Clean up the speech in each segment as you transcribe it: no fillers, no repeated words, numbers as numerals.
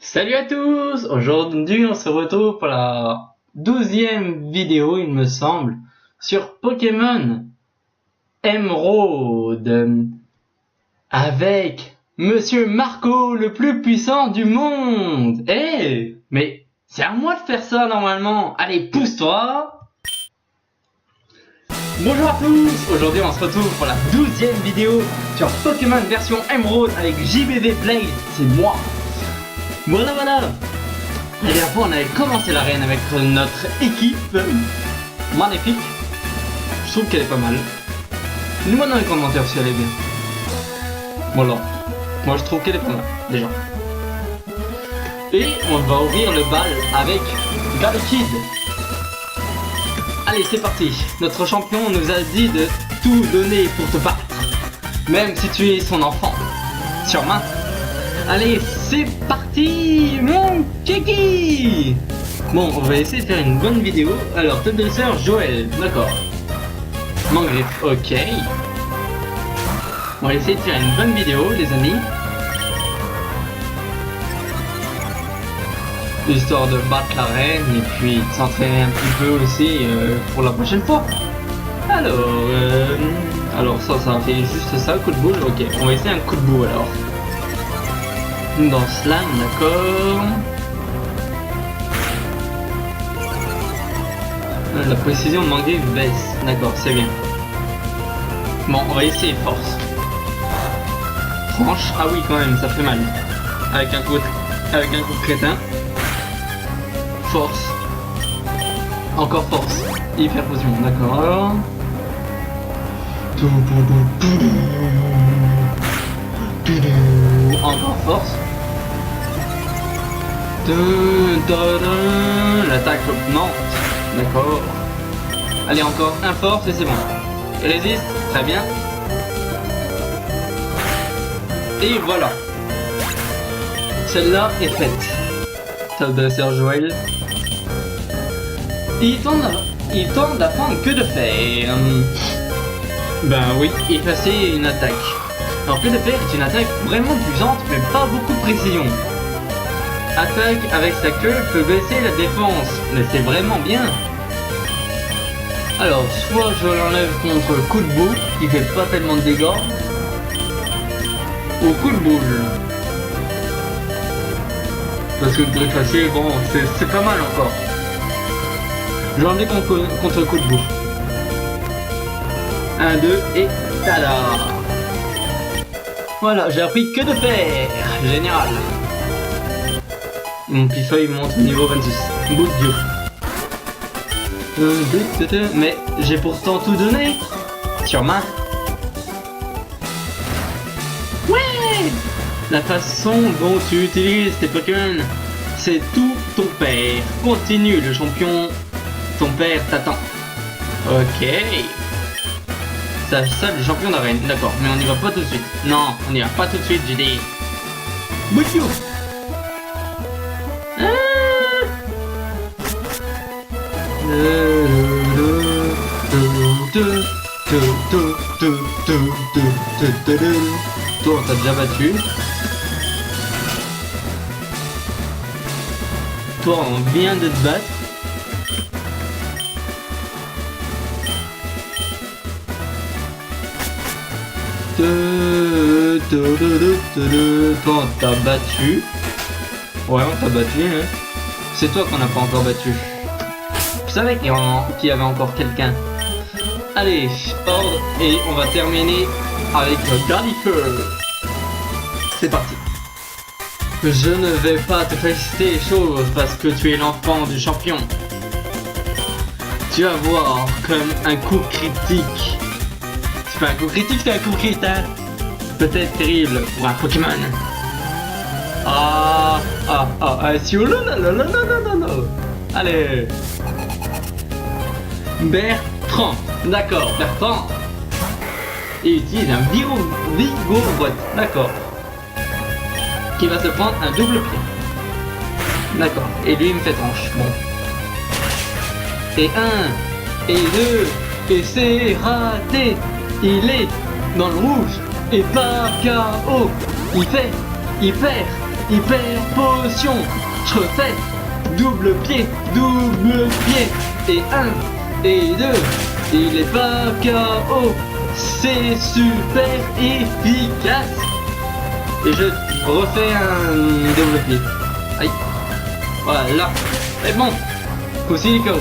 Salut à tous! Aujourd'hui on se retrouve pour la 12e vidéo il me semble sur Pokémon Emeraude avec Monsieur Marco le plus puissant du monde. Mais c'est à moi de faire ça normalement. Allez, pousse-toi! Bonjour à tous! Aujourd'hui on se retrouve pour la 12e vidéo sur Pokémon version Emeraude avec JBV Blade, c'est moi! Voilà. La dernière fois on avait commencé l'arène avec notre équipe magnifique. Je trouve qu'elle est pas mal. Dis-moi dans les commentaires si elle est bien. Voilà. Moi je trouve qu'elle est pas mal déjà. Et on va ouvrir le bal avec Galakid. Allez, c'est parti. Notre champion nous a dit de tout donner pour te battre, même si tu es son enfant. Sur main. Allez, c'est parti, mon kiki. Bon, on va essayer de faire une bonne vidéo. Alors, top dresseur, Joël, d'accord. Mangriffe, ok. On va essayer de faire une bonne vidéo, les amis. Histoire de battre la reine et puis de s'entraîner un petit peu aussi pour la prochaine fois. Alors ça fait juste ça, coup de boule, ok. On va essayer un coup de boule alors. Dans slime, d'accord. La précision de Mangriffe baisse, d'accord, c'est bien. Bon, on va essayer force. Tranche, ah oui quand même, ça fait mal. Avec un coup de crétin. Force. Encore force. Hyper potion, d'accord. Encore force. L'attaque augmente. D'accord. Allez, encore un force et c'est bon. Résiste, très bien. Et voilà. Celle-là est faite. Top dresseur Joël. Il tente d'apprendre que de faire. Ben oui, effacer une attaque. Alors que de faire est une attaque vraiment puissante mais pas beaucoup de précision. Attaque avec sa queue peut baisser la défense, mais c'est vraiment bien. Alors soit je l'enlève contre coup de boue qui fait pas tellement de dégâts, ou coup de boule. Parce que le greffacier, bon, c'est pas mal encore. Je vais enlever contre coup de boue. 1, 2 et tada. Voilà, j'ai appris que de faire. Génial. Mon pifeuille monte au niveau 26. Bout de Dieu. Mais j'ai pourtant tout donné. Sur main. Ouais. La façon dont tu utilises tes Pokémon, c'est tout ton père. Continue, le champion. Ton père t'attend. Ok. Ça, le champion d'arène, d'accord, mais on n'y va pas tout de suite. Non, on n'y va pas tout de suite, j'ai dit. Monsieur. Toi, on t'a déjà battu. Toi, on vient de te battre. Toi, on t'a battu. Ouais, on t'a battu. Hein. C'est toi qu'on n'a pas encore battu. Je savais qu'il y avait encore quelqu'un. Allez, ordre, et on va terminer avec Gallifer. C'est parti. Je ne vais pas te féliciter les choses parce que tu es l'enfant du champion. Tu vas voir comme un coup critique. C'est pas un coup critique, c'est un coup critique, hein. Peut-être terrible pour un Pokémon. Allez. Bertrand. D'accord, Bertrand. Il utilise un Vigoroth. D'accord. Qui va se prendre un double pied. D'accord. Et lui il me fait tranche. Bon. Et 1. Et 2. Et c'est raté. Il est dans le rouge. Et pas KO. Il perd potion. Je refais. Double pied. Et 1. Et 2. Il est pas KO. C'est super efficace. Et je refais un double pied. Aïe. Voilà. C'est bon. Aussi il est KO.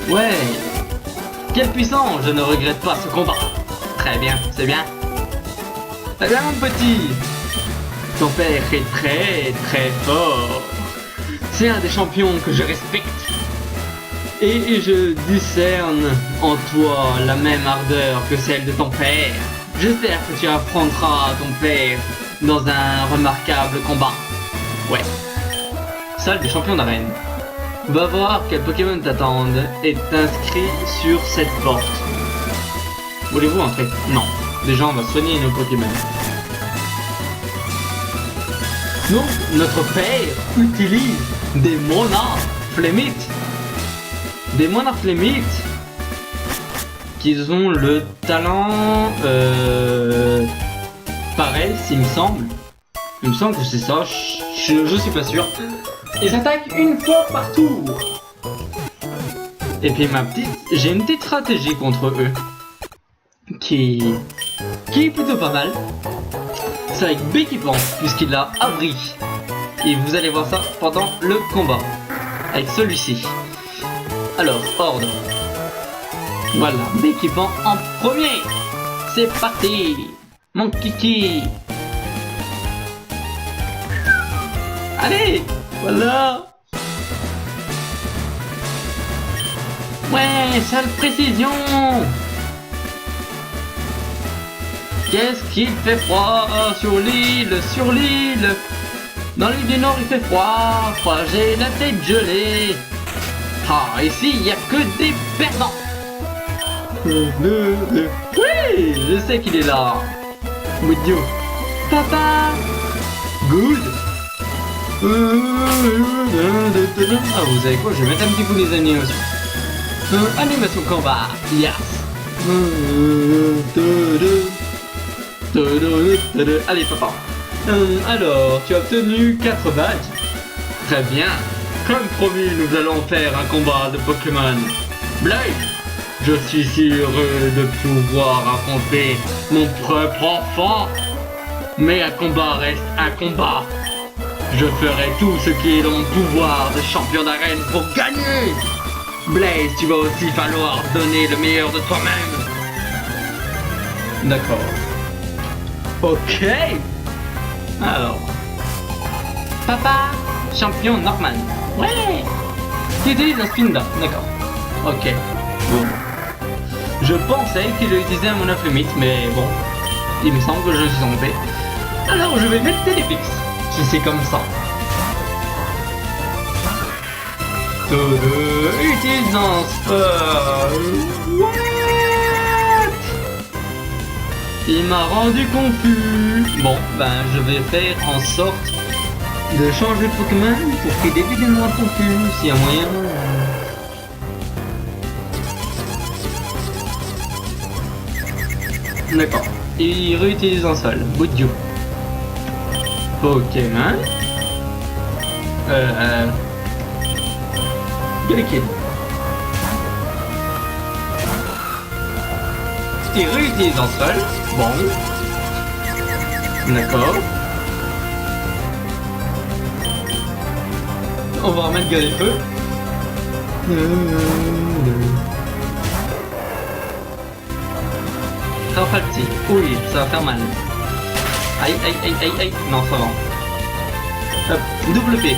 Ouais. Quel puissant. Je ne regrette pas ce combat. Très bien, c'est bien. Très bien mon petit. Ton père est très fort. C'est un des champions que je respecte. Et je discerne en toi la même ardeur que celle de ton père. J'espère que tu affronteras ton père dans un remarquable combat. Ouais. Salle des champions d'arène. Va voir quel Pokémon t'attendent et t'inscris sur cette porte. Voulez-vous entrer? Non. Déjà on va soigner nos Pokémon. Donc, notre père utilise des Monarch Flémites. Des Monarch Flémites qui ont le talent pareil, s'il me semble. Il me semble que c'est ça, je suis pas sûr. Ils attaquent une fois par tour. Et puis j'ai une petite stratégie contre eux. Qui est plutôt pas mal. C'est avec B qui pense, puisqu'il l'a abri. Et vous allez voir ça pendant le combat. Avec celui-ci. Alors, ordre. Voilà, B qui prend en premier. C'est parti. Mon kiki. Allez, voilà. Ouais, sale précision. Qu'est-ce qu'il fait froid sur l'île, Dans l'île du Nord il fait froid, j'ai la tête gelée. Ah, ici il n'y a que des perdants. Oui, je sais qu'il est là. With you. Papa. Good. Ah, vous savez quoi, je vais mettre un petit coup des animations. Animation combat. Yes. Allez papa. Alors, tu as obtenu 4 badges. Très bien. Comme promis, nous allons faire un combat de Pokémon. Blaze, je suis si heureux de pouvoir affronter mon propre enfant. Mais un combat reste un combat. Je ferai tout ce qui est dans mon pouvoir de champion d'arène pour gagner. Blaze, tu vas aussi falloir donner le meilleur de toi-même. D'accord. Ok. Alors. Papa, champion Norman. Ouais. Tu utilises un spin down. D'accord. Ok. Bon. Je pensais qu'il utilisait un monoflémite, mais bon. Il me semble que je suis trompé. Alors je vais mettre Télépix. Si c'est comme ça. Utilisant il m'a rendu confus. Bon, ben je vais faire en sorte de changer de Pokémon pour qu'il devienne moins confus, s'il y a moyen. D'accord. Il réutilise un seul. Boudiou. Pokémon. Gallican. Il réutilise un seul. Bon. D'accord. On va remettre Galifeu. Rafalti. Oui, ça va faire mal. Aïe, aïe, aïe, aïe, aïe. Non, ça va. Hop, double P.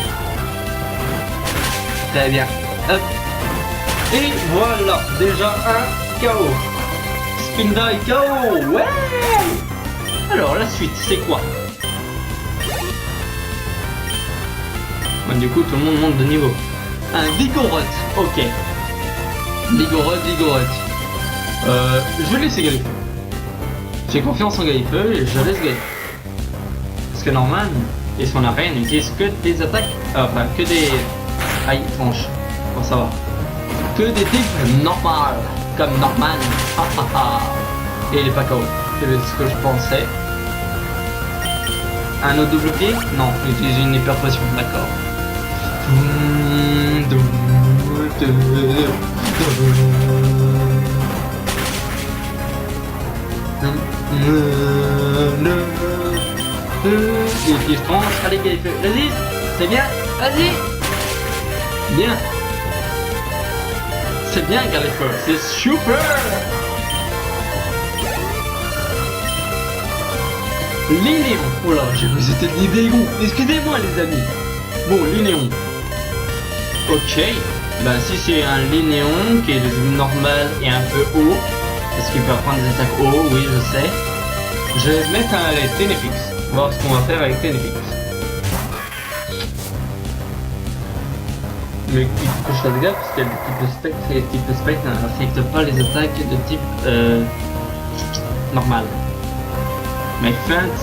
Très bien. Hop. Et voilà, déjà un KO. Spin die KO. Ouais. Alors, la suite, c'est quoi? Bon, du coup, tout le monde monte de niveau. Un Vigoroth. Ok. Vigoroth. Je vais laisser Galifeu. J'ai confiance en Galifeu et je laisse Galifeu. Parce que Norman et son arène n'utilisent que des attaques. Enfin, que des. Aïe, tranche. Bon, ça va. Que des types normales. Comme Norman. Et il est pas KO. C'est ce que je pensais. Un autre double pied? Non, il utilise une hyper potion. D'accord. Et puis je tranche, allez Galifeu, vas-y, c'est bien, vas-y. Bien. C'est bien Galifeu, c'est super. Linéon. Oh là, j'ai cru que c'était de l'Idégon. Excusez-moi les amis. Bon, Linéon. Ok. Bah si c'est un Linéon qui est de normal et un peu haut, parce qu'il peut apprendre des attaques haut, oui je sais. Je vais mettre un Ténépix. On va voir ce qu'on va faire avec Ténépix. Mais il faut que je fasse gaffe parce qu'il y a des types de spectre et les types de spectre n'affectent pas les attaques de type normal. Mais feinte,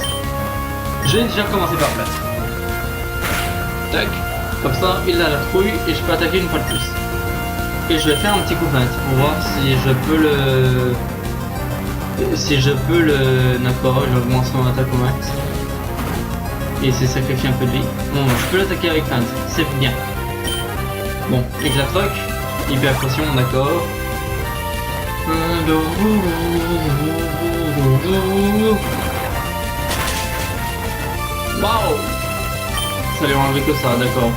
j'ai déjà commencé par place. Tac, comme ça il a la trouille et je peux attaquer une fois de plus. Et je vais faire un petit coup feinte pour voir si je peux le... D'accord, je augmente son attaque au max. Et c'est sacrifier un peu de vie. Bon, je peux l'attaquer avec feinte, c'est bien. Bon, éclat rock, hyper pression, d'accord. Waouh! Ça lui enlever que ça, d'accord.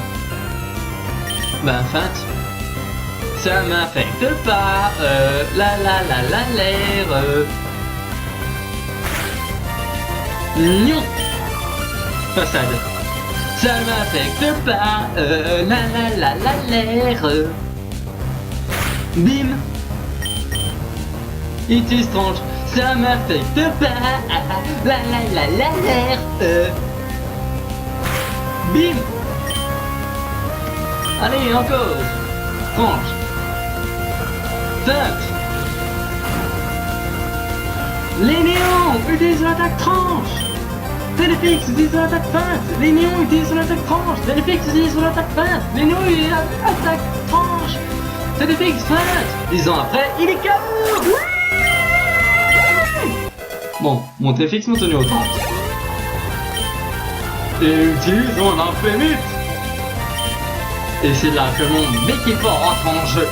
Ben, feinte. Ça m'affecte pas. L'air. Non. Façade. Ça m'affecte pas. L'air. Bim. It is strange. Ça m'affecte pas. L'air. Bim. Allez, encore. Tranche. Feinte. Les néons utilisent l'attaque tranche. Ténépix utilise l'attaque feinte. Les néons utilisent l'attaque tranche. Ténépix utilise l'attaque feinte. Les néons utilisent l'attaque tranche. Ténépix feinte. 10 ans après, il est KO. Bon, mon Ténépix m'a tenu au 30. Et utilise mon Infinite. Et c'est là que mon Béquipa rentre en jeu.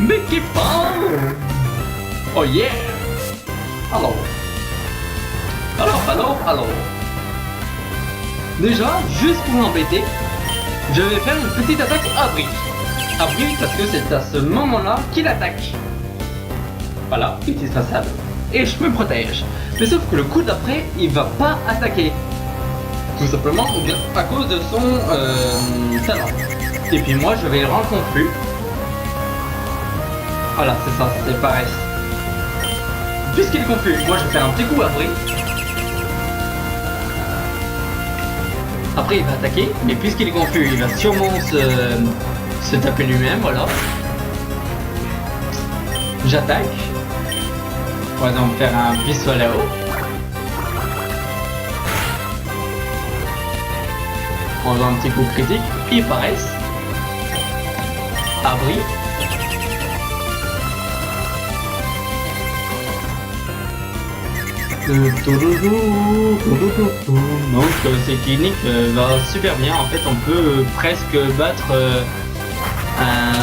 Béquipa. Oh yeah. Alors. Déjà, juste pour l'embêter, je vais faire une petite attaque abri. Abri parce que c'est à ce moment-là qu'il attaque. Voilà, utilise façade. Et je me protège. Mais sauf que le coup d'après, il va pas attaquer. Tout simplement à cause de son talent. Et puis moi, je vais le rendre confus. Voilà, c'est ça, c'est pareil. Puisqu'il est confus, moi je vais faire un petit coup abri. Après il va attaquer, mais puisqu'il est confus, il va sûrement se taper lui-même, voilà. J'attaque. On va donc faire un pistolet là-haut. On va un petit coup critique, ils paraissent. Abri. Donc cette clinique va super bien. En fait, on peut presque battre un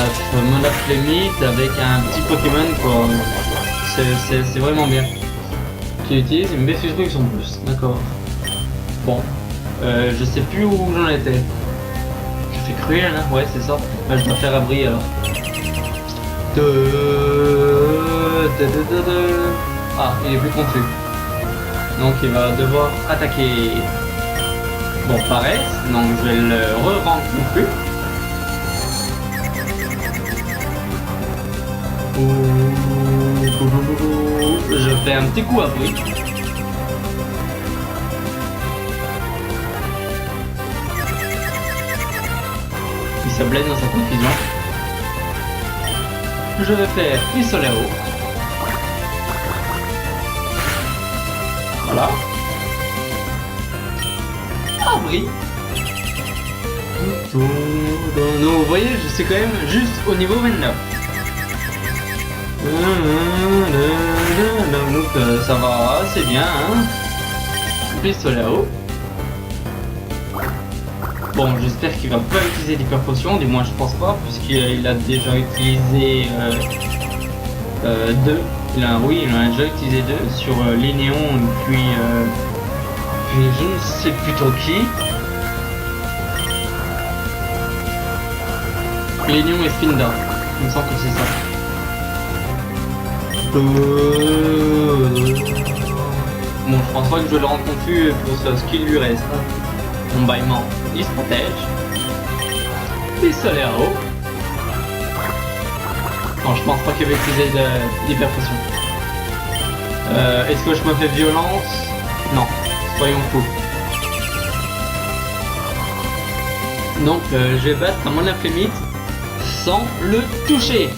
Monaflemite avec un petit Pokémon quoi. C'est vraiment bien. Tu utilises une Beffrux en plus, d'accord. Bon, je sais plus où j'en étais. Je fais cruel hein, ouais c'est ça. Bah, je dois faire abri alors. Ah, il est plus confus. Donc il va devoir attaquer. Bon, pareil, donc je vais le re-rendre confus. Je fais un petit coup à bruit. Il se blesse dans sa confusion. Je vais faire Pistoléo. Voilà. Abri. Donc vous voyez, je suis quand même juste au niveau 29. Donc ça va assez bien hein. Pistolet haut. Bon j'espère qu'il va pas utiliser l'hyper potion, du moins je pense pas puisqu'il a déjà utilisé 2. Oui il en a déjà utilisé 2 sur Lénéon et puis je ne sais plus trop qui. Lénéon et Spinda, il me semble que c'est ça. Bon, je pense pas que je vais le rendre confus pour ce qu'il lui reste. Mon bâillement, il se protège. Pistolet à eau. Non, je pense pas qu'il va utiliser d'hyper potion. Est-ce que je me fais violence? Non, soyons fous. Donc, je vais battre à mon Monaflemite sans le toucher.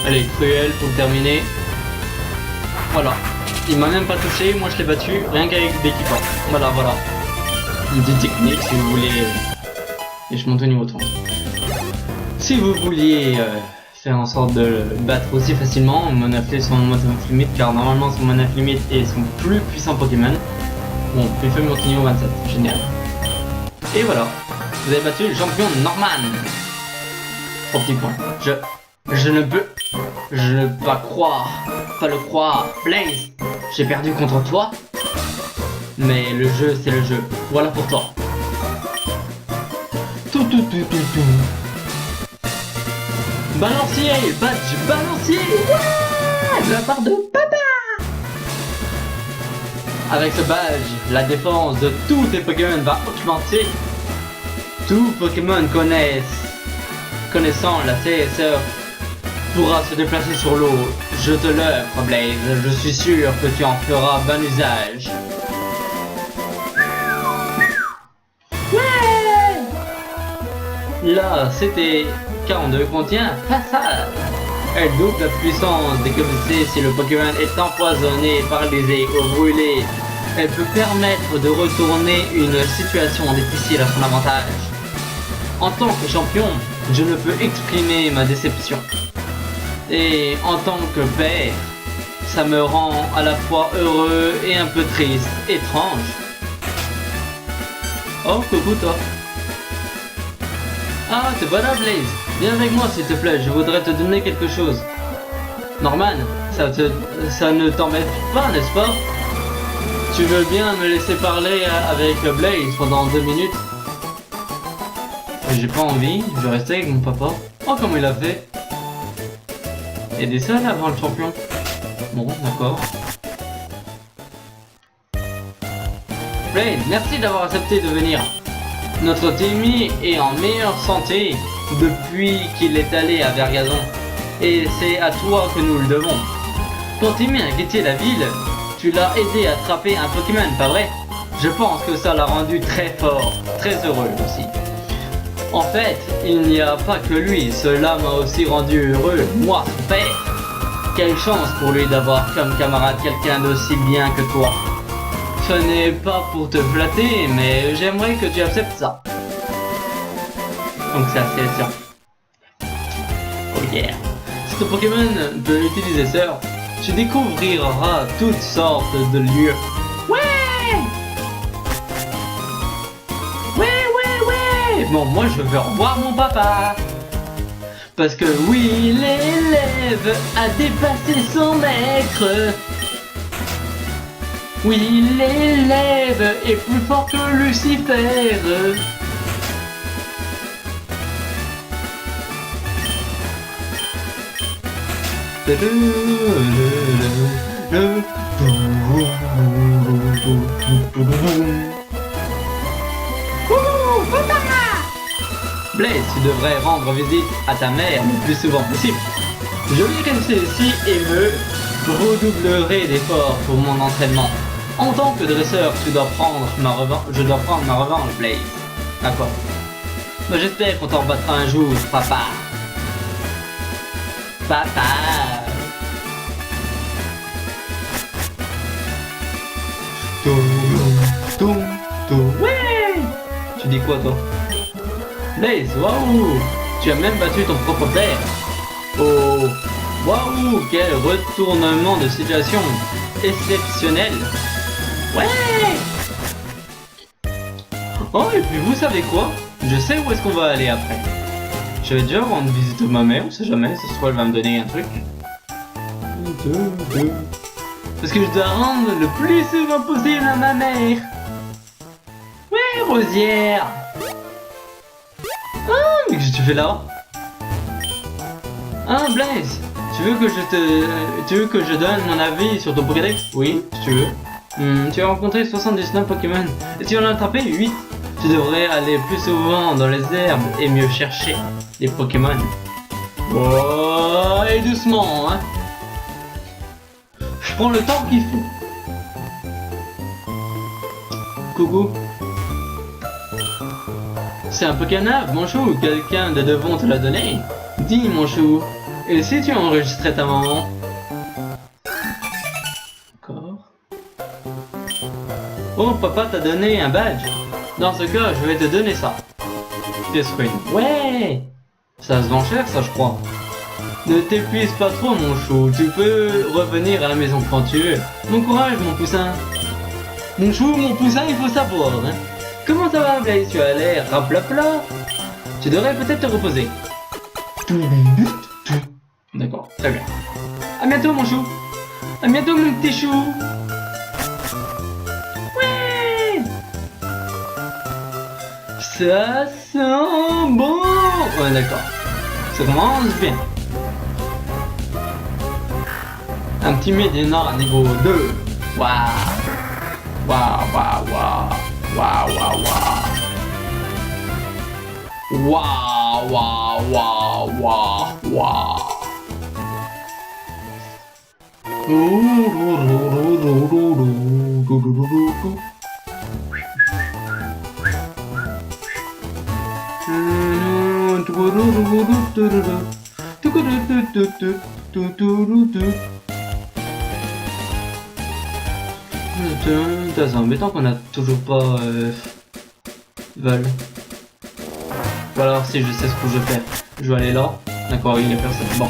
Allez, cruel pour terminer. Voilà, il m'a même pas touché, moi je l'ai battu, rien qu'avec l'équipement. Voilà, voilà. Une petite technique si vous voulez. Et je monte au niveau 30. Si vous vouliez faire en sorte de le battre aussi facilement, son Monaflemite, car normalement son Monaflemite est son plus puissant Pokémon. Bon, il fait monter au niveau 27, génial. Et voilà, vous avez battu le champion Norman. 3 petits points. Je ne peux pas le croire. Blaze, j'ai perdu contre toi. Mais le jeu, c'est le jeu. Voilà pour toi. Tout. Balancier, badge, balancier. Ouais, de la part de papa. Avec ce badge, la défense de tous tes Pokémon va augmenter. Tout Pokémon connaissant la CSR pourra se déplacer sur l'eau. Je te l'offre, Blaze. Je suis sûr que tu en feras bon usage. Ouais. Là, c'était 42 contient passage. Elle double la puissance des capacités si le Pokémon est empoisonné, paralysé ou brûlé. Elle peut permettre de retourner une situation difficile à son avantage. En tant que champion, je ne peux exprimer ma déception. Et en tant que père, ça me rend à la fois heureux et un peu triste, étrange. Oh, coucou toi. Ah, t'es pas là, Blaze. Viens avec moi s'il te plaît, je voudrais te donner quelque chose. Norman, ça ne t'embête pas, n'est-ce pas? Tu veux bien me laisser parler avec Blaze pendant 2 minutes? J'ai pas envie, je vais rester avec mon papa. Oh, comment il a fait? Il y a des seuls avant le champion. Bon, d'accord. Blaze, merci d'avoir accepté de venir. Notre Timmy est en meilleure santé depuis qu'il est allé à Vergazon. Et c'est à toi que nous le devons. Quand Timmy a quitté la ville, tu l'as aidé à attraper un Pokémon, pas vrai? Je pense que ça l'a rendu très fort, très heureux aussi. En fait, il n'y a pas que lui, cela m'a aussi rendu heureux, moi, son père. Quelle chance pour lui d'avoir comme camarade quelqu'un d'aussi bien que toi. Ce n'est pas pour te flatter, mais j'aimerais que tu acceptes ça. Donc c'est assez sûr. Oh yeah. Si ton Pokémon peut l'utiliser sœur, tu découvriras toutes sortes de lieux. Ouais. Bon, moi je veux revoir mon papa. Parce que oui, l'élève a dépassé son maître. Oui, l'élève est plus fort que Lucifer. Blaze, tu devrais rendre visite à ta mère le plus souvent possible. Je lirai ceci et me redoublerai d'efforts pour mon entraînement. En tant que dresseur, tu dois prendre ma revanche. Je dois prendre ma revanche, Blaze. D'accord. Mais j'espère qu'on t'en rebattra un jour, papa. Papa. Ouais. Tu dis quoi, toi? Blaze, waouh! Tu as même battu ton propre père! Oh! Waouh! Quel retournement de situation exceptionnel! Ouais! Oh, et puis vous savez quoi? Je sais où est-ce qu'on va aller après. Je vais déjà rendre visite à ma mère, on sait jamais, ça se trouve elle va me donner un truc. Parce que je dois rendre le plus souvent possible à ma mère! Ouais, Rosière! Ah, mais qu'est-ce que tu fais là? Ah, Blaze, tu veux que je donne mon avis sur ton Pokédex? Oui, si tu veux. Tu as rencontré 79 Pokémon et tu en as attrapé 8. Tu devrais aller plus souvent dans les herbes et mieux chercher les Pokémon. Oh, et doucement, hein. Je prends le temps qu'il faut. Coucou. C'est un Pokénave, mon chou, quelqu'un de devant te l'a donné. Dis, mon chou, et si tu enregistrais ta maman? D'accord. Oh, papa t'a donné un badge. Dans ce cas, je vais te donner ça. T-Screen. Ouais. Ça se vend cher, ça, je crois. Ne t'épuise pas trop, mon chou. Tu peux revenir à la maison quand tu veux. Bon courage, mon poussin. Mon chou, mon poussin, il faut savoir, hein. Comment ça va, Blaze? Tu as l'air raplapla. Tu devrais peut-être te reposer. D'accord, très bien. À bientôt, mon chou. À bientôt, mon petit chou. Ouais. Ça sent bon. Ouais, d'accord. Ça commence bien. Un petit Médénard niveau 2. Waouh. Waouh, waouh, waouh. Waouh, waouh, waouh. Waouh, waouh, waouh, waouh, waouh. C'est embêtant qu'on a toujours pas vol. Ou alors si je sais ce que je fais, je vais aller là. D'accord, il y a personne. Bon,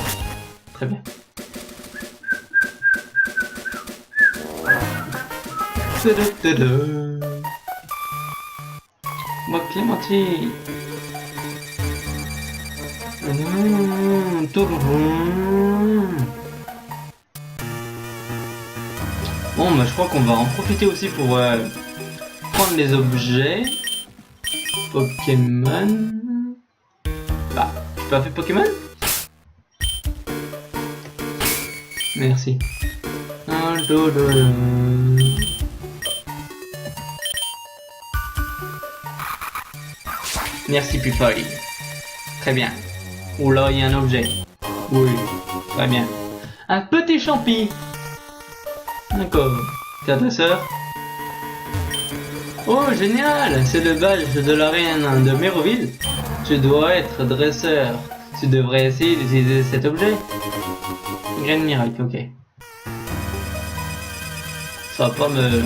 très bien. Moi, Clémentine. Bon, bah, je crois qu'on va en profiter aussi pour prendre les objets. Pokémon. Bah, tu peux faire Pokémon? Merci. Merci, Pufoy. Très bien. Oh là, il y a un objet. Oui, très bien. Un petit champi. D'accord. T'es dresseur? Oh, génial! C'est le badge de la reine de Méroville. Tu dois être dresseur. Tu devrais essayer d'utiliser cet objet. Graine miracle, ok. Ça va pas me...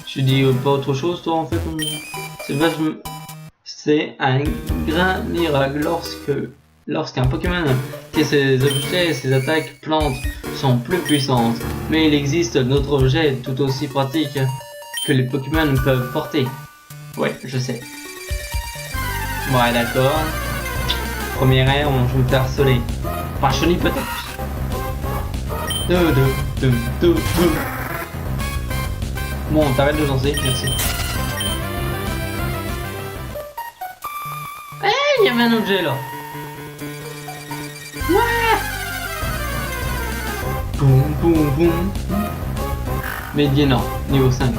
Tu dis pas autre chose, toi, en fait? C'est un grain miracle lorsqu'un Pokémon que ses objets et ses attaques plantes sont plus puissantes. Mais il existe d'autres objets tout aussi pratiques que les Pokémon peuvent porter. Ouais, je sais. Ouais, d'accord. Première air, on joue tard soleil. Enfin, chenille peut-être. Bon, t'arrêtes de danser, merci. Eh, il y avait un objet là. Ouais. Boum, boum, boum. Médiénant, niveau 5.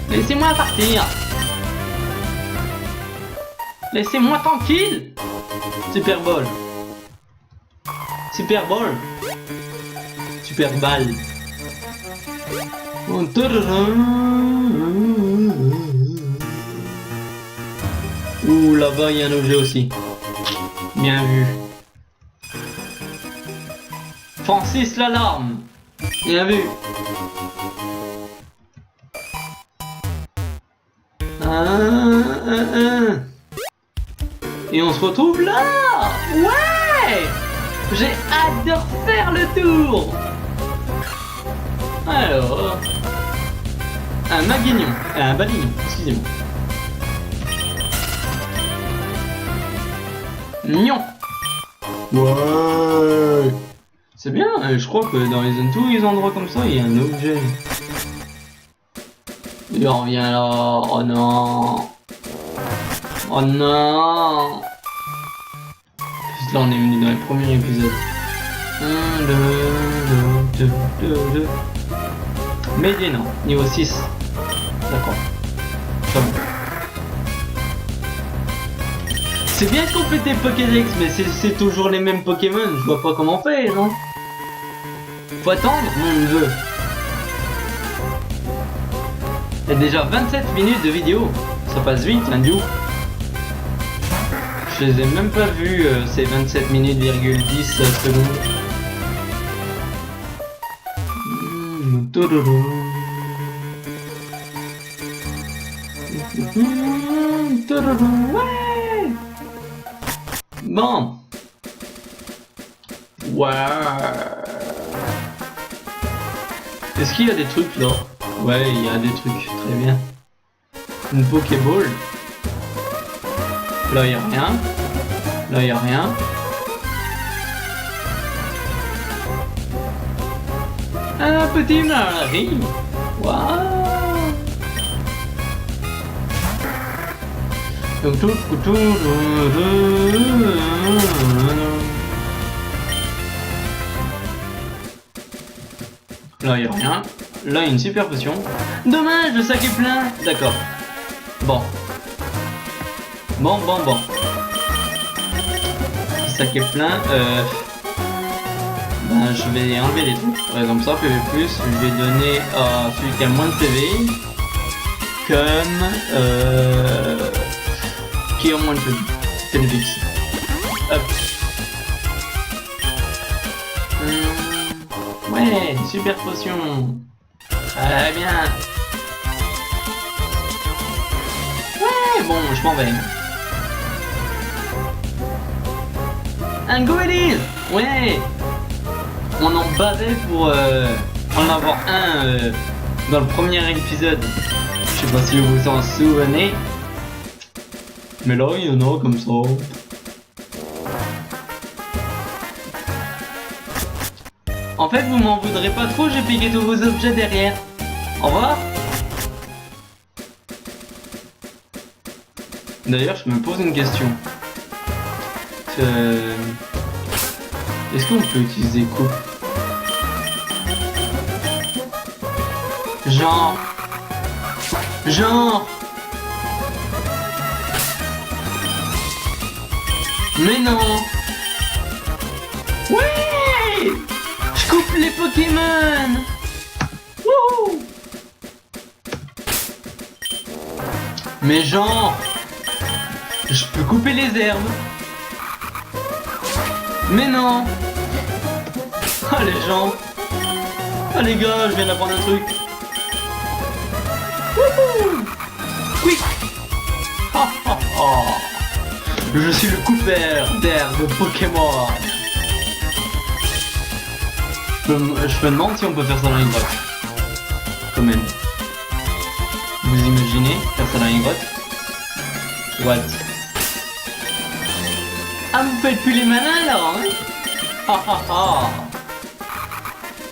Laissez-moi partir. Laissez-moi tranquille. Super Bowl. Super Bowl. Super balle. Ouh, là-bas il y a un objet aussi. Bien vu. Francis l'alarme. Bien vu. Et on se retrouve là. Ouais. J'ai hâte de refaire le tour. Alors... Un maguignon. Un balignon, excusez-moi. Nion. Ouais. C'est bien, je crois que dans les zones tous les endroits comme ça, il y a un objet. Il revient là. Oh non. Oh non. Là on est venu dans les premiers épisodes. 1, 2, 2, 2, 2. Médiénant, niveau 6. D'accord. C'est bien de compléter le Pokédex, mais c'est toujours les mêmes Pokémon. Je vois pas comment faire, non? Faut attendre, mon neveu. Il y a déjà 27 minutes de vidéo. Ça passe vite, hein, du coup. Je les ai même pas vus, ces 27 minutes, 10 secondes. Ouais. Bon. Ouais. Est-ce qu'il y a des trucs là? Ouais, il y a des trucs, très bien. Une Pokéball. Là, il n'y a rien. Là, il n'y a rien. Un petit mari. Waouh. Là, il n'y a rien. Là, il y a une super potion. Dommage, le sac est plein. D'accord. Bon. Bon. Le sac est plein. Ben, je vais enlever les trucs. Par exemple, ça, PV+, je vais donner à celui qui a moins de PV. Comme... qui a moins de PV. Téléfix. Hop. Ouais, super potion. Très bien. Ouais, bon, je m'en vais. Un Goélis. Ouais. On en battait pour en avoir un dans le premier épisode. Je sais pas si vous vous en souvenez. Mais là, il y en a comme ça. En fait, vous m'en voudrez pas trop, j'ai piqué tous vos objets derrière. Au revoir. D'ailleurs, je me pose une question. Est-ce qu'on peut utiliser coupe? Genre. Mais non. Ouais. Je coupe les Pokémon. Wouhou. Mais genre. Je peux couper les herbes. Mais non. Ah les gens. Ah les gars, je viens d'apprendre un truc. Wouhou. Quick. Ha ha ha. Je suis le coupeur d'herbes Pokémon. Je me demande si on peut faire ça dans une box. quand même. Vous imaginez faire ça dans une grotte? What? Ah, vous faites plus les malins alors, hein? Ah ah ah!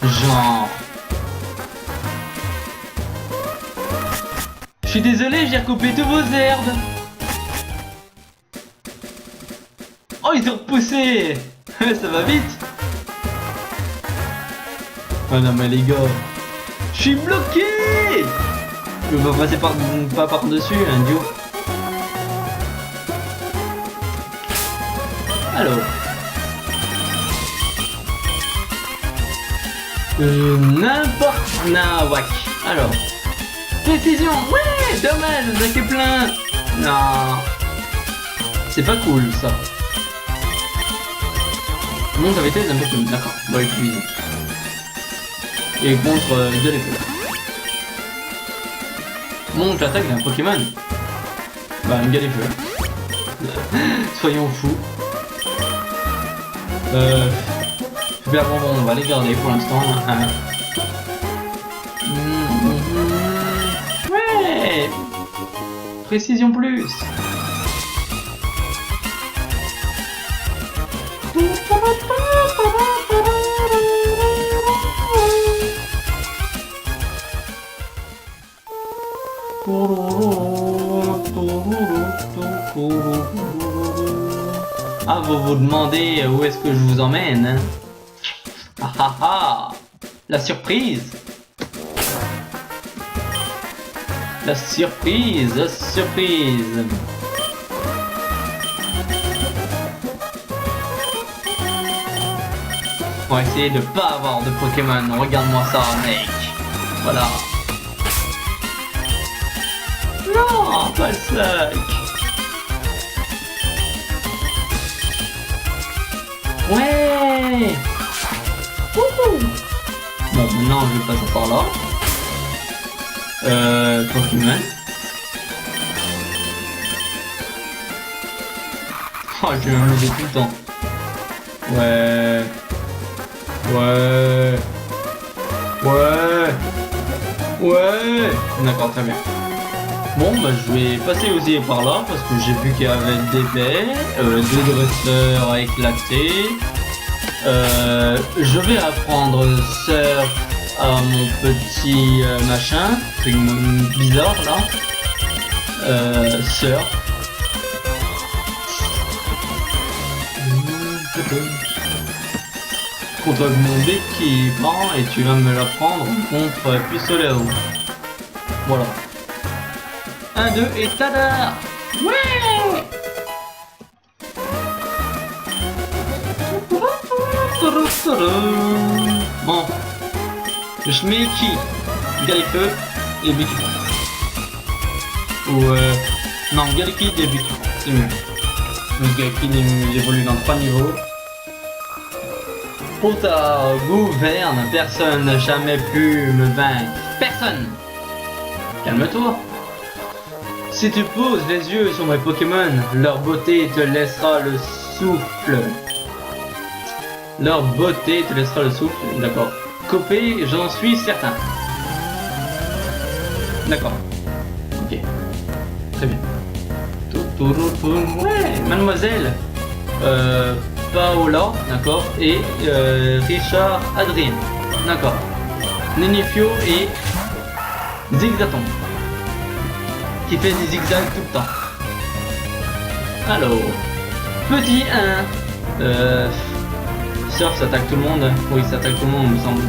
Genre... Je suis désolé, j'ai recoupé tous vos herbes. Oh, ils ont repoussé. Ça va vite. Oh non mais les gars, je suis bloqué. Je vais passer pas par-dessus, un duo. Alors. N'importe nawak. Alors. Précision. Ouais, dommage, j'en ai fait plein. Non. C'est pas cool ça. Mon j'avais été un peu comme d'accord, on va l'utiliser. Et contre de l'épée. Mon j'attaque d'un Pokémon. Bah une galifeu. Soyons fous. Super bon, on va les garder pour l'instant. Ouais. Précision plus. Ah, vous vous demandez où est-ce que je vous emmène, hein? Ah ah ah! La surprise! La surprise! La surprise! On va essayer de pas avoir de Pokémon. Regarde-moi ça, mec! Voilà! Non, pas le sac! Ouais! Wouhou! Bon, maintenant je vais passer par là. Pokémon. Oh, je vais m'amuser tout le temps. Ouais. Ouais. Ouais. Ouais. D'accord, très bien. Bon, bah je vais passer aussi par là parce que j'ai vu qu'il y avait des baies, deux dresseurs à éclater. Je vais apprendre surf à mon petit machin, c'est bizarre là. Surf. Contre mon équipement et tu vas me l'apprendre contre pistolet à eau. Voilà. 1, 2 et tada! Ouais! Bon. Je mets qui? Galifeu et Bitu. Ou non, Galiki et Bitu. C'est mieux. Donc Galiki évolue dans 3 niveaux. Potard gouverne, personne n'a jamais pu me vaincre. Personne! Calme-toi. Si tu poses les yeux sur mes Pokémon, leur beauté te laissera le souffle. Leur beauté te laissera le souffle, d'accord. Copé, j'en suis certain. D'accord. Ok. Très bien. Ouais, mademoiselle. Paola, d'accord. Et Richard Adrien. D'accord. Nenifio et Zigzaton. Qui fait des zigzags tout le temps. Alors, petit 1. Surf s'attaque tout le monde. Oui, ça attaque tout le monde, il me semble.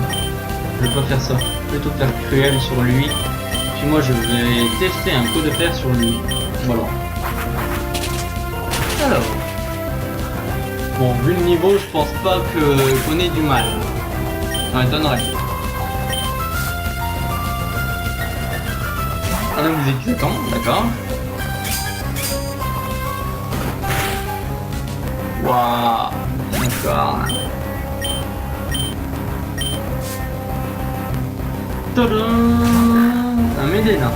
Je vais pas faire ça. Plutôt faire cruel sur lui. Puis moi, je vais tester un coup de fer sur lui. Voilà. Alors. Bon, vu le niveau, je pense pas qu'on ait du mal. Ça m'étonnerait. Ah donc vous écoutez, d'accord. Waouh, d'accord. Tadam, un Médéna.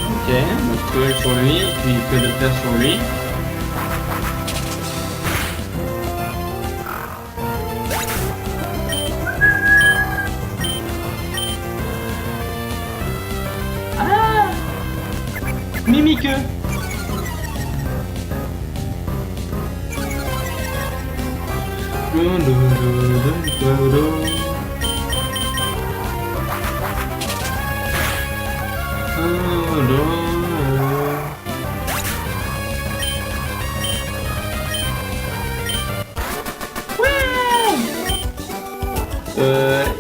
Ok, donc cruel sur lui, puis que de faire sur lui. Mimique.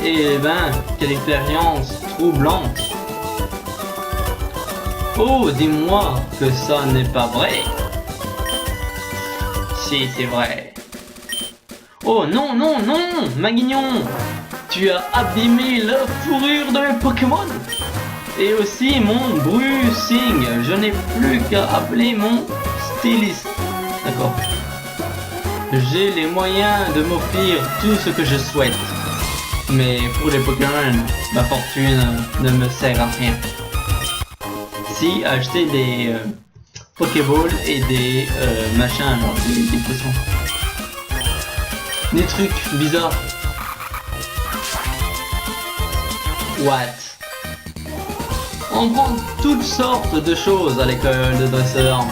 Eh ben, quelle expérience troublante. Oh, dis-moi que ça n'est pas vrai. Si, c'est vrai. Oh non, non, non, Maguignon, tu as abîmé la fourrure de mes Pokémon. Et aussi mon bruising. Je n'ai plus qu'à appeler mon styliste. D'accord. J'ai les moyens de m'offrir tout ce que je souhaite. Mais pour les Pokémon, ma fortune ne me sert à rien. Si acheter des Pokéballs et des machins, alors des potions. Des trucs bizarres. What? On prend toutes sortes de choses à l'école de dresseur.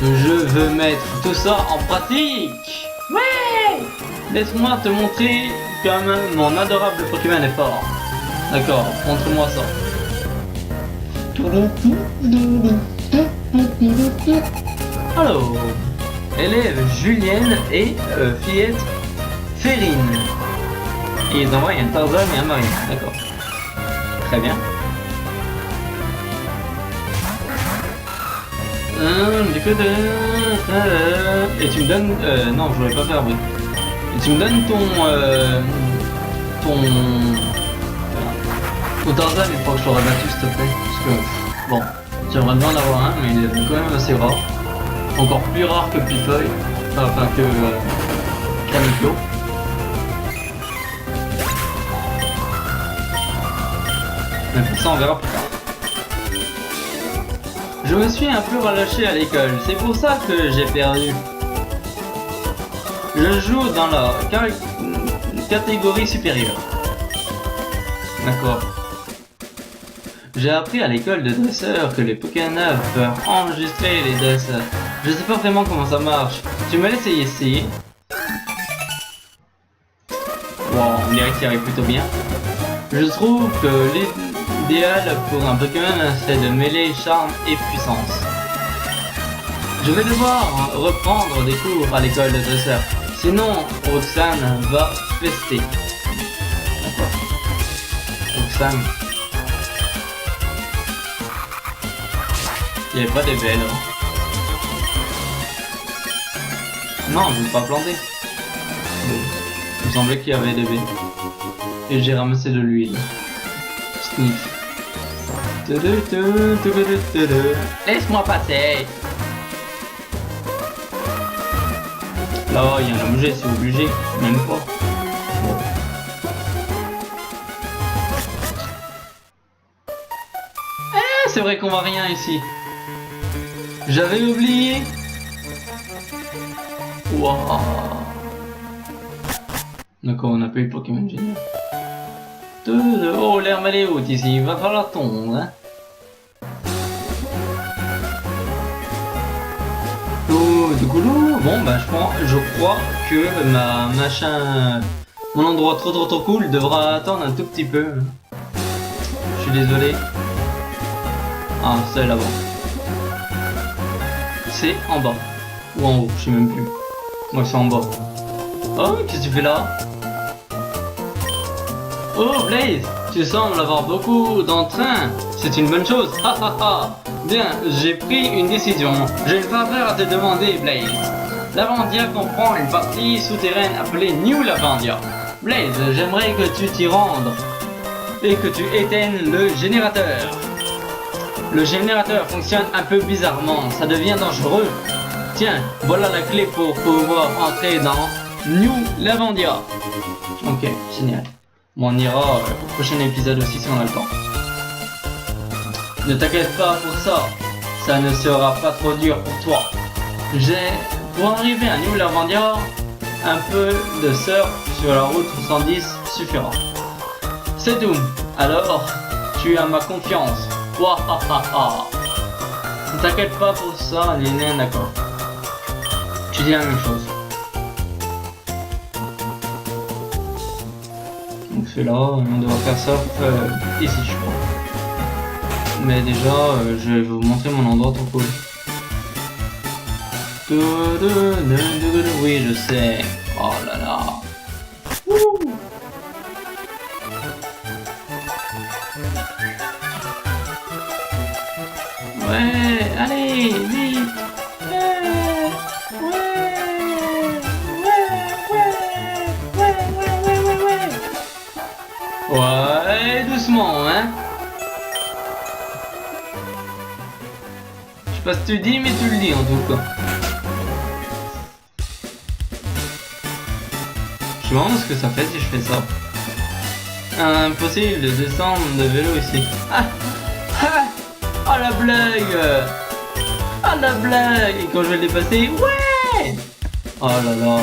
Je veux mettre tout ça en pratique. Ouais! Laisse-moi te montrer comme mon adorable Pokémon est fort. D'accord, montre-moi ça. Alors, élève Julienne et fillette Férine. Et ils envoient un Tarzan et un Marine. D'accord. Très bien. Et tu me donnes... non, je voulais pas faire bruit. Et tu me donnes ton Tarzan, il faut que je l'aurais battu s'il te plaît. Parce que, bon, j'aimerais bien en avoir un, mais il est quand même assez rare. Encore plus rare que Pifeuille. Enfin, que Caniclo. Mais pour ça, on verra plus tard. Je me suis un peu relâché à l'école, c'est pour ça que j'ai perdu. Je joue dans la catégorie supérieure. D'accord. J'ai appris à l'école de dresseur que les Pokémon peuvent enregistrer les dresseurs. Je sais pas vraiment comment ça marche. Tu me laisses essayer. Bon, on dirait qu'il arrive plutôt bien. Je trouve que l'idéal pour un Pokémon, c'est de mêler charme et puissance. Je vais devoir reprendre des cours à l'école de dresseur. Sinon, Roxane va fester. D'accord. Roxane. Il n'y avait pas des belles. Non, vous ne pas planter. Il me semblait qu'il y avait des baies. Et j'ai ramassé de l'huile. Sniff. Laisse-moi passer. Là, il y a un objet, c'est obligé. Même pas. Bon. C'est vrai qu'on voit rien ici. J'avais oublié. Waouh. D'accord, on a pas eu Pokémon génial. Oh, l'herbe elle est haute ici, il va falloir tomber. Hein. Oh, bon, bah je crois que mon endroit trop cool devra attendre un tout petit peu. Je suis désolé. Ah, c'est là-bas. C'est en bas. Ou en haut, je sais même plus. Moi, c'est en bas. Oh, qu'est-ce que tu fais là? Oh, Blaze, tu sembles avoir beaucoup d'entrain. C'est une bonne chose. Ha ha ha. Bien, j'ai pris une décision. J'ai une faveur à te demander, Blaze. Lavandia comprend une partie souterraine appelée New Lavandia. Blaze, j'aimerais que tu t'y rendes et que tu éteignes le générateur. Le générateur fonctionne un peu bizarrement, ça devient dangereux. Tiens, voilà la clé pour pouvoir entrer dans New Lavandia. Ok, génial. Bon, on ira au prochain épisode aussi si on a le temps. Ne t'inquiète pas pour ça, ça ne sera pas trop dur pour toi. Pour arriver à New Lavandia, un peu de surf sur la route 110 suffira. C'est tout, alors tu as ma confiance. Wahahaha. Ne t'inquiète pas pour ça, Lina, d'accord. Tu dis la même chose. Donc c'est là, on doit faire ça ici, je crois. Mais déjà, je vais vous montrer mon endroit trop cool. Oui, je sais. Oh là là. Ouais, allez, vite. Ouais, doucement, hein. Je sais pas ce que tu dis, mais tu le dis en tout cas. Je me demande ce que ça fait si je fais ça. Impossible de descendre de vélo ici. Ah, ah, ah la blague. Ah la blague. Et quand je vais le dépasser, ouais. Oh là là.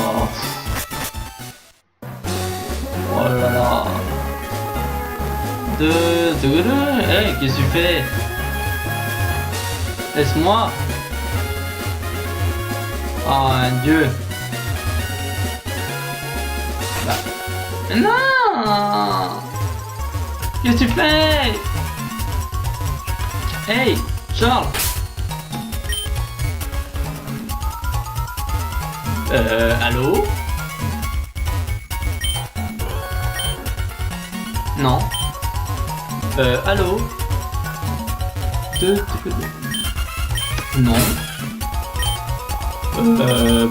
Oh là là. Hey, qu'est-ce que tu fais? Laisse-moi. Oh Dieu. Bah. Non. Qu'est-ce que tu fais? Hey, Charles. Allô? Non. Allô? Non.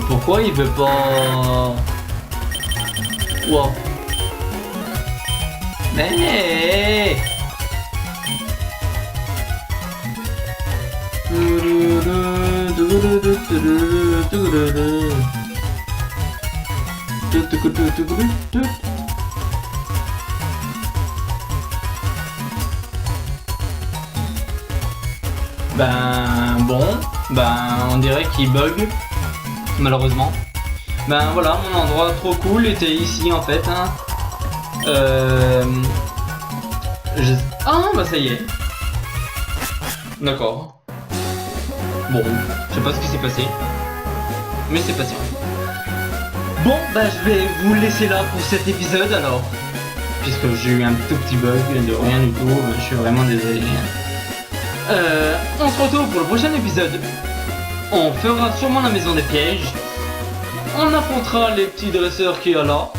Pourquoi il veut pas... Wow. Mais... Ben bon, on dirait qu'il bug, malheureusement. Ben voilà, mon endroit trop cool était ici en fait. Hein. Ah bah ça y est. D'accord. Bon, je sais pas ce qui s'est passé, mais c'est passé. Bon, bah je vais vous laisser là pour cet épisode alors, puisque j'ai eu un tout petit bug de rien du tout. Je suis vraiment désolé. On se retrouve pour le prochain épisode. On fera sûrement la maison des pièges. On affrontera les petits dresseurs qu'il y a là.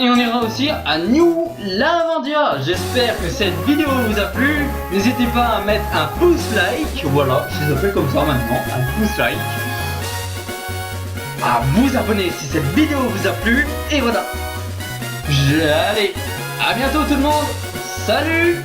Et on ira aussi à New Lavandia. J'espère que cette vidéo vous a plu. N'hésitez pas à mettre un pouce like. Voilà, je les appelle comme ça maintenant, un pouce like. À vous abonner si cette vidéo vous a plu. Et voilà. Allez, à bientôt tout le monde. Salut.